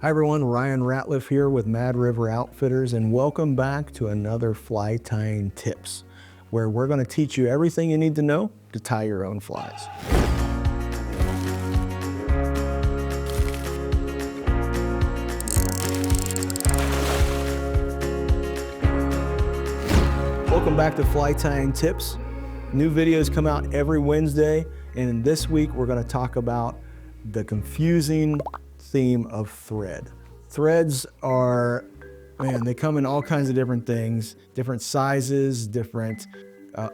Hi everyone, Ryan Ratliff here with Mad River Outfitters, and welcome back to another fly tying tips, where we're going to teach you everything you need to know to tie your own flies. Welcome back to Fly Tying Tips. New videos come out every Wednesday, and this week we're going to talk about the confusing theme of thread. Threads are, man, they come in all kinds of different things, different sizes,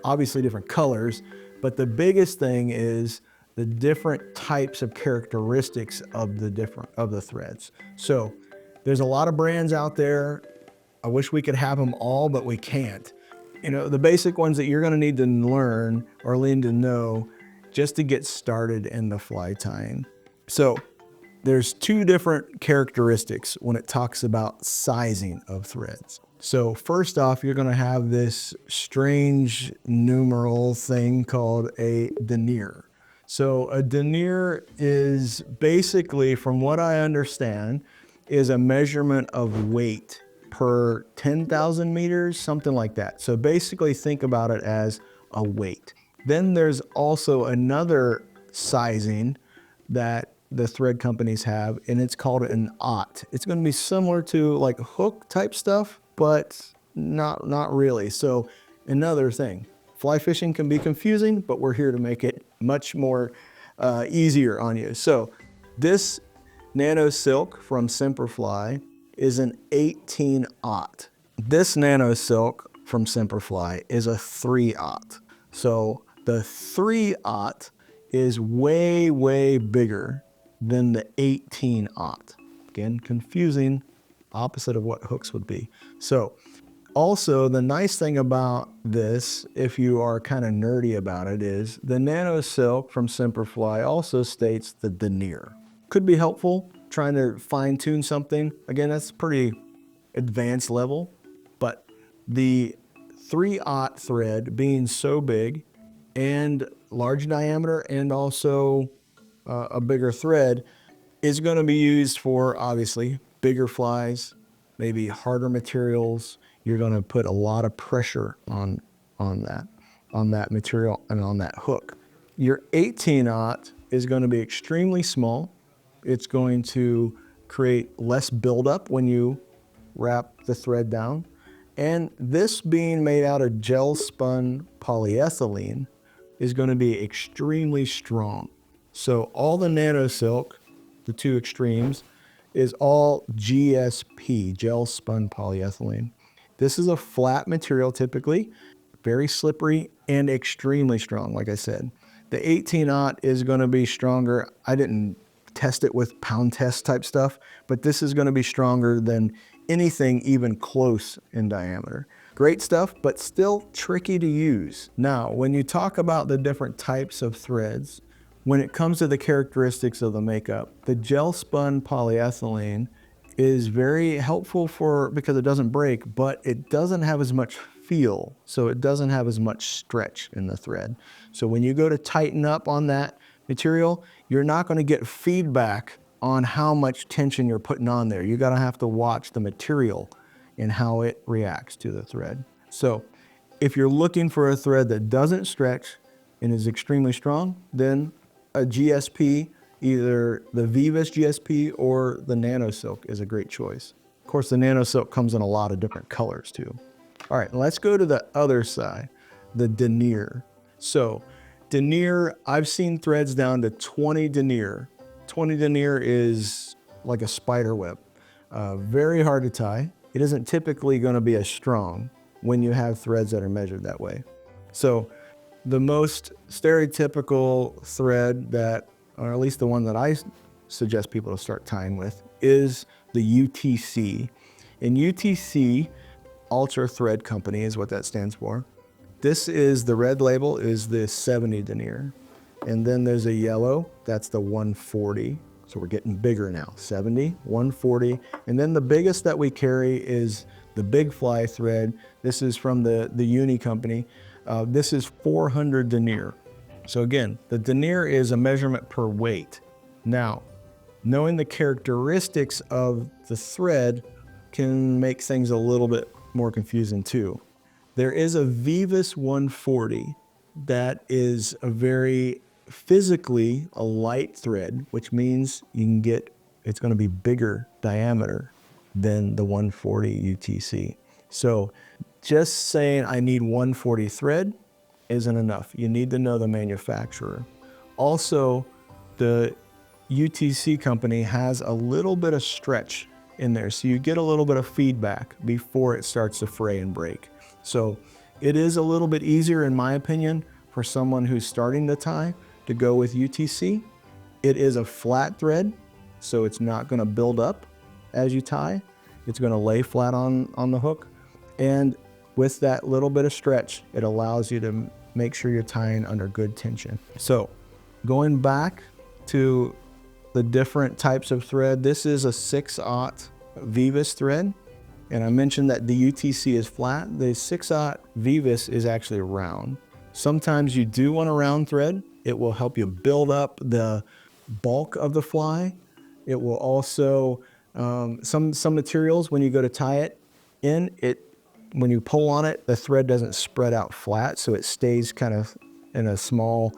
obviously different colors, but the biggest thing is the different types of characteristics of the threads. So there's a lot of brands out there. I wish we could have them all, but we can't. You know, the basic ones that you're going to need to learn or need to know just to get started in the fly tying. So there's two different characteristics when it talks about sizing of threads. So first off, you're going to have this strange numeral thing called a denier. So a denier is basically, from what I understand, is a measurement of weight per 10,000 meters, something like that. So basically think about it as a weight. Then there's also another sizing that the thread companies have, and it's called an aught. It's going to be similar to like hook type stuff, but not really. So another thing, fly fishing can be confusing, but we're here to make it much more easier on you. So this Nano Silk from Semperfli is an 18-aught. This Nano Silk from Semperfli is a 3-aught. So the 3-aught is way bigger than the 18-aught. Again, confusing, opposite of what hooks would be. So also the nice thing about this, if you are kind of nerdy about it, is the Nano Silk from Semperfli also states the denier. Could be helpful trying to fine tune something. Again, that's pretty advanced level, but the 3-aught thread being so big and large diameter and also a bigger thread is going to be used for obviously bigger flies, maybe harder materials. You're going to put a lot of pressure on that material and on that hook. Your 18-aught is going to be extremely small. It's going to create less buildup when you wrap the thread down. And this being made out of gel spun polyethylene is going to be extremely strong. So all the Nano Silk, the two extremes, is all GSP, gel spun polyethylene. This is a flat material typically, very slippery and extremely strong, like I said. The 18-aught is going to be stronger. I didn't test it with pound test type stuff, but this is going to be stronger than anything even close in diameter. Great stuff, but still tricky to use. Now, when you talk about the different types of threads, when it comes to the characteristics of the makeup, the gel spun polyethylene is very helpful because it doesn't break, but it doesn't have as much feel, so it doesn't have as much stretch in the thread. So when you go to tighten up on that material, you're not going to get feedback on how much tension you're putting on there. You're going to have to watch the material and how it reacts to the thread. So if you're looking for a thread that doesn't stretch and is extremely strong, then a GSP, either the Vivus GSP or the Nano Silk is a great choice. Of course, the Nano Silk comes in a lot of different colors too. All right, let's go to the other side, the denier. So denier, I've seen threads down to 20 denier. 20 denier is like a spider web. Very hard to tie. It isn't typically going to be as strong when you have threads that are measured that way. So the most stereotypical thread that, or at least the one that I suggest people to start tying with, is the UTC. And UTC, Ultra Thread Company, is what that stands for. This is, the red label is the 70 denier. And then there's a yellow, that's the 140. So we're getting bigger now, 70, 140. And then the biggest that we carry is the big fly thread. This is from the Uni company. This is 400 denier. So again, the denier is a measurement per weight. Now, Knowing the characteristics of the thread can make things a little bit more confusing too. There is a Vivus 140 that is a very physically a light thread, which means you can get, it's going to be bigger diameter than the 140 UTC. So just saying I need 140 thread isn't enough. You need to know the manufacturer. Also, the UTC company has a little bit of stretch in there, so you get a little bit of feedback before it starts to fray and break. So it is a little bit easier, in my opinion, for someone who's starting to tie to go with UTC. It is a flat thread, so it's not going to build up as you tie. It's going to lay flat on the hook. And with that little bit of stretch, it allows you to make sure you're tying under good tension. So going back to the different types of thread, this is a 6/0 Vivus thread. And I mentioned that the UTC is flat. The 6/0 Vivus is actually round. Sometimes you do want a round thread. It will help you build up the bulk of the fly. It will also, some materials, when you go to tie it in, when you pull on it, the thread doesn't spread out flat, so it stays kind of in a small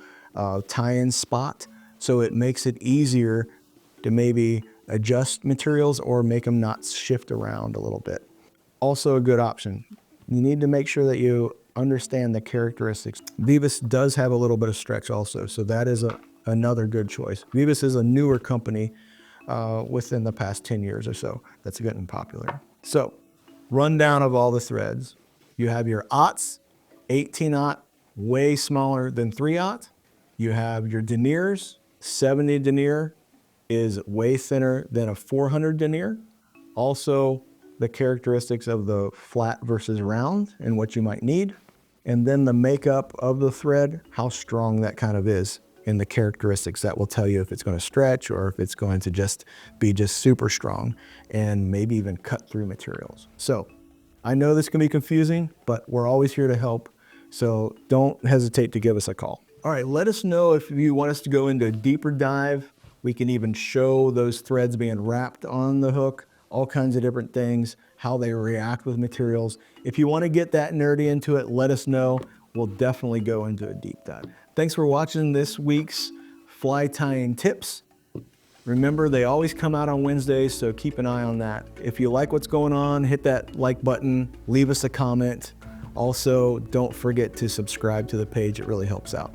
tie-in spot. So it makes it easier to maybe adjust materials or make them not shift around a little bit. Also a good option. You need to make sure that you understand the characteristics. Vivus does have a little bit of stretch also, so that is another good choice. Vivus is a newer company within the past 10 years or so that's getting popular. So, rundown of all the threads. You have your aughts, 18/0, way smaller than 3/0. You have your deniers, 70 denier is way thinner than a 400 denier. Also, the characteristics of the flat versus round and what you might need. And then the makeup of the thread, how strong that kind of is, and the characteristics that will tell you if it's going to stretch or if it's going to just be super strong and maybe even cut through materials. So I know this can be confusing, but we're always here to help. So don't hesitate to give us a call. All right, let us know if you want us to go into a deeper dive. We can even show those threads being wrapped on the hook, all kinds of different things, how they react with materials. If you want to get that nerdy into it, let us know. We'll definitely go into a deep dive. Thanks for watching this week's fly tying tips. Remember, they always come out on Wednesdays, so keep an eye on that. If you like what's going on, hit that like button, leave us a comment. Also, don't forget to subscribe to the page. It really helps out.